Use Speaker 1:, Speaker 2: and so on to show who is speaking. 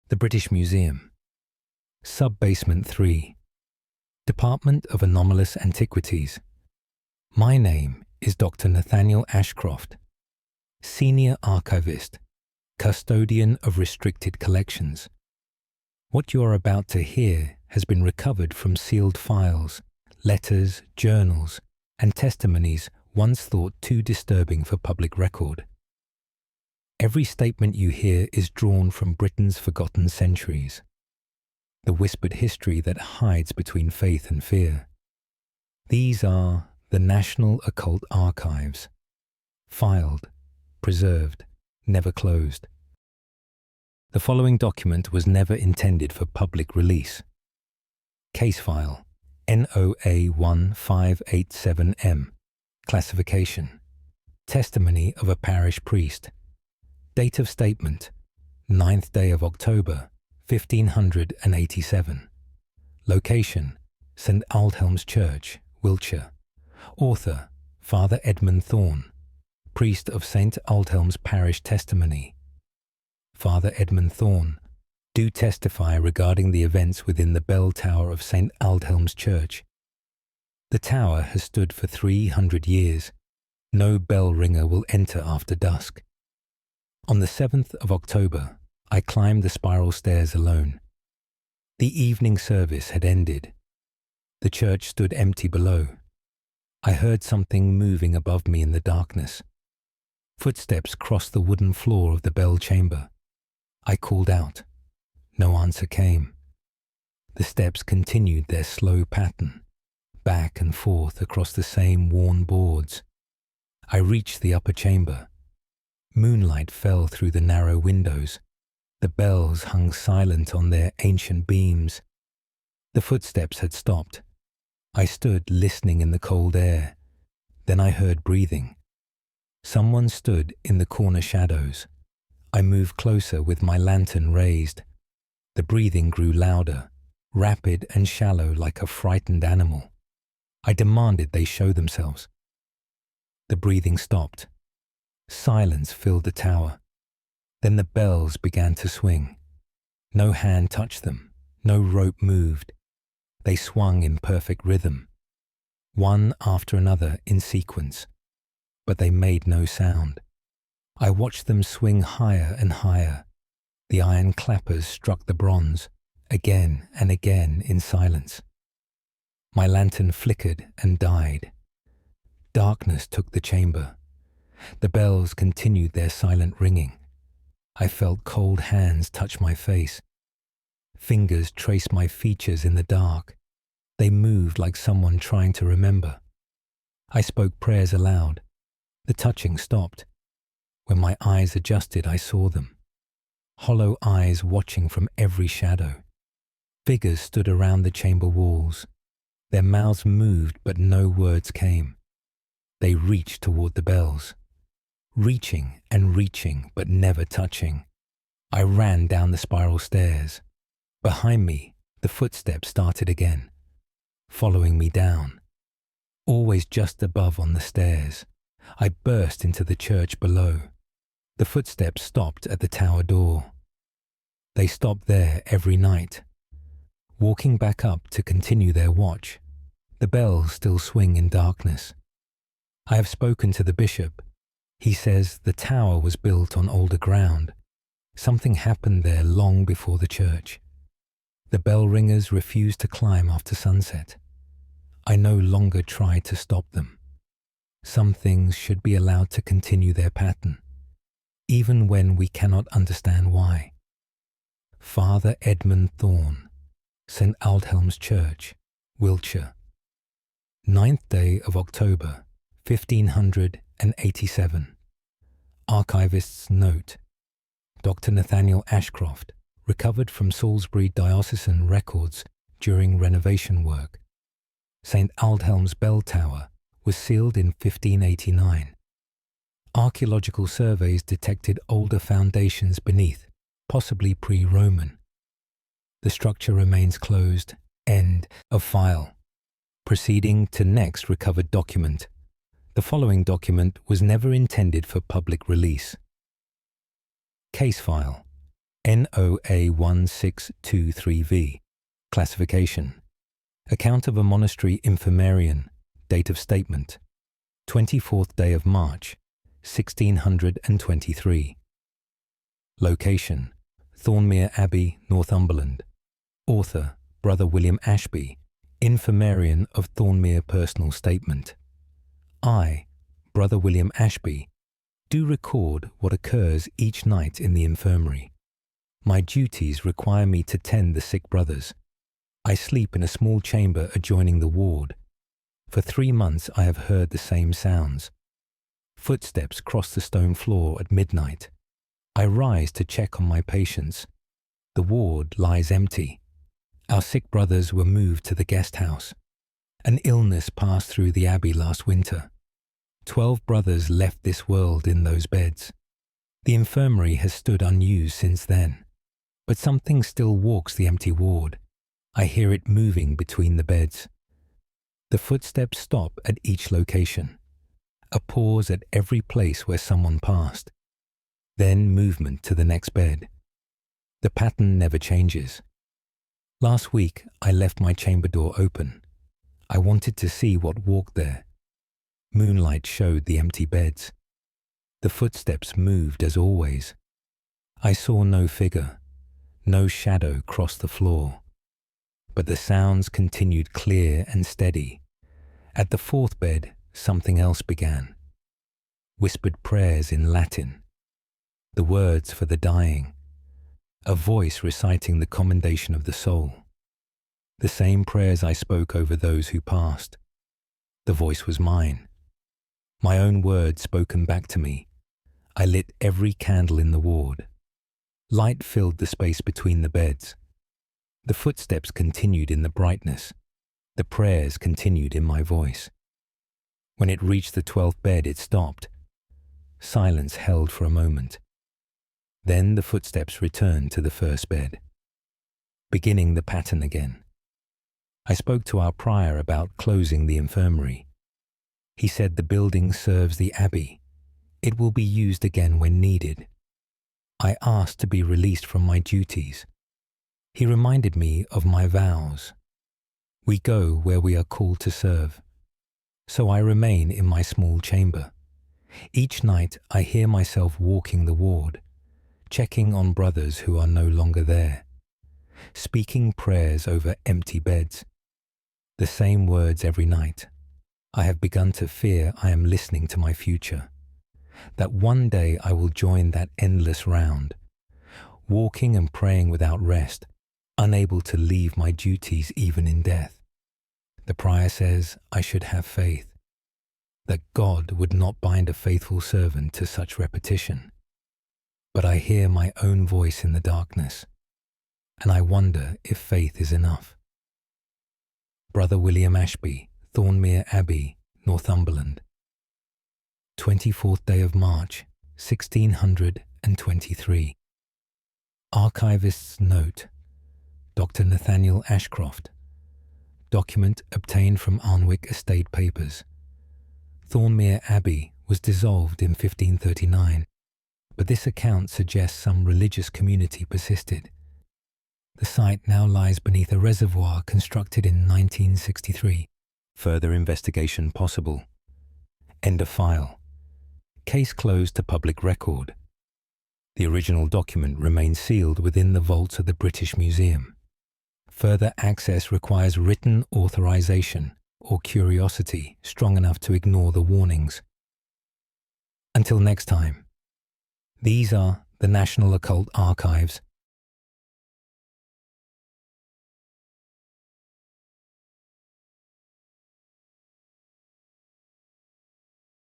Speaker 1: The British Museum. Sub-Basement 3. Department of Anomalous Antiquities. My name is Dr. Nathaniel Ashcroft, Senior Archivist, Custodian of Restricted Collections. What you are about to hear has been recovered from sealed files, letters, journals, and testimonies once thought too disturbing for public record. Every statement you hear is drawn from Britain's forgotten centuries, the whispered history that hides between faith and fear. These are the National Occult Archives, filed, preserved, never closed. The following document was never intended for public release. Case file NOA 1587M. Classification: Testimony of a parish priest. Date of statement: 9th day of October, 1587. Location: St. Aldhelm's Church, Wiltshire. Author: Father Edmund Thorne, priest of St. Aldhelm's Parish. Testimony: Father Edmund Thorne, do testify regarding the events within the bell tower of St. Aldhelm's Church. The tower has stood for 300 years. No bell ringer will enter after dusk. On the 7th of October, I climbed the spiral stairs alone. The evening service had ended. The church stood empty below. I heard something moving above me in the darkness. Footsteps crossed the wooden floor of the bell chamber. I called out. No answer came. The steps continued their slow pattern, back and forth across the same worn boards. I reached the upper chamber. Moonlight fell through the narrow windows. The bells hung silent on their ancient beams. The footsteps had stopped. I stood listening in the cold air. Then I heard breathing. Someone stood in the corner shadows. I moved closer with my lantern raised. The breathing grew louder, rapid and shallow like a frightened animal. I demanded they show themselves. The breathing stopped. Silence filled the tower. Then the bells began to swing. No hand touched them. No rope moved. They swung in perfect rhythm, one after another in sequence, but they made no sound. I watched them swing higher and higher. The iron clappers struck the bronze, again and again in silence. My lantern flickered and died. Darkness took the chamber. The bells continued their silent ringing. I felt cold hands touch my face. Fingers traced my features in the dark. They moved like someone trying to remember. I spoke prayers aloud. The touching stopped. When my eyes adjusted, I saw them. Hollow eyes watching from every shadow. Figures stood around the chamber walls. Their mouths moved, but no words came. They reached toward the bells. Reaching and reaching, but never touching. I ran down the spiral stairs. Behind me, the footsteps started again, following me down. Always just above on the stairs, I burst into the church below. The footsteps stopped at the tower door. They stopped there every night. Walking back up to continue their watch, the bells still swing in darkness. I have spoken to the bishop. He says the tower was built on older ground. Something happened there long before the church. The bell ringers refused to climb after sunset. I no longer tried to stop them. Some things should be allowed to continue their pattern, even when we cannot understand why. Father Edmund Thorne, St. Aldhelm's Church, Wiltshire. 9th day of October, 1587. Archivist's note. Dr. Nathaniel Ashcroft, recovered from Salisbury diocesan records during renovation work. St. Aldhelm's bell tower was sealed in 1589. Archaeological surveys detected older foundations beneath, possibly pre-Roman. The structure remains closed. End of file. Proceeding to next recovered document. The following document was never intended for public release. Case file NOA1623V. Classification: Account of a monastery infirmarian. Date of statement: 24th day of March, 1623. Location: Thornmere Abbey, Northumberland. Author: Brother William Ashby, Infirmarian of Thornmere Personal Statement. I, Brother William Ashby, do record what occurs each night in the infirmary. My duties require me to tend the sick brothers. I sleep in a small chamber adjoining the ward. For 3 months I have heard the same sounds. Footsteps cross the stone floor at midnight. I rise to check on my patients. The ward lies empty. Our sick brothers were moved to the guest house. An illness passed through the Abbey last winter. 12 brothers left this world in those beds. The infirmary has stood unused since then, but something still walks the empty ward. I hear it moving between the beds. The footsteps stop at each location. A pause at every place where someone passed. Then movement to the next bed. The pattern never changes. Last week, I left my chamber door open. I wanted to see what walked there. Moonlight showed the empty beds. The footsteps moved as always. I saw no figure. No shadow crossed the floor. But the sounds continued clear and steady. At the 4th bed, something else began. Whispered prayers in Latin. The words for the dying. A voice reciting the commendation of the soul. The same prayers I spoke over those who passed. The voice was mine. My own words spoken back to me. I lit every candle in the ward. Light filled the space between the beds. The footsteps continued in the brightness. The prayers continued in my voice. When it reached the 12th bed, it stopped. Silence held for a moment. Then the footsteps returned to the 1st bed, beginning the pattern again. I spoke to our prior about closing the infirmary. He said the building serves the Abbey. It will be used again when needed. I asked to be released from my duties. He reminded me of my vows. We go where we are called to serve. So I remain in my small chamber. Each night I hear myself walking the ward, checking on brothers who are no longer there, speaking prayers over empty beds. The same words every night. I have begun to fear I am listening to my future, that one day I will join that endless round, walking and praying without rest, unable to leave my duties even in death. The prior says I should have faith, that God would not bind a faithful servant to such repetition. But I hear my own voice in the darkness, and I wonder if faith is enough. Brother William Ashby, Thornmere Abbey, Northumberland. 24th day of March, 1623. Archivist's note. Dr. Nathaniel Ashcroft. Document obtained from Alnwick Estate Papers. Thornmere Abbey was dissolved in 1539, but this account suggests some religious community persisted. The site now lies beneath a reservoir constructed in 1963. Further investigation possible. End of file. Case closed to public record. The original document remains sealed within the vaults of the British Museum. Further access requires written authorization or curiosity strong enough to ignore the warnings. Until next time, these are the National Occult Archives,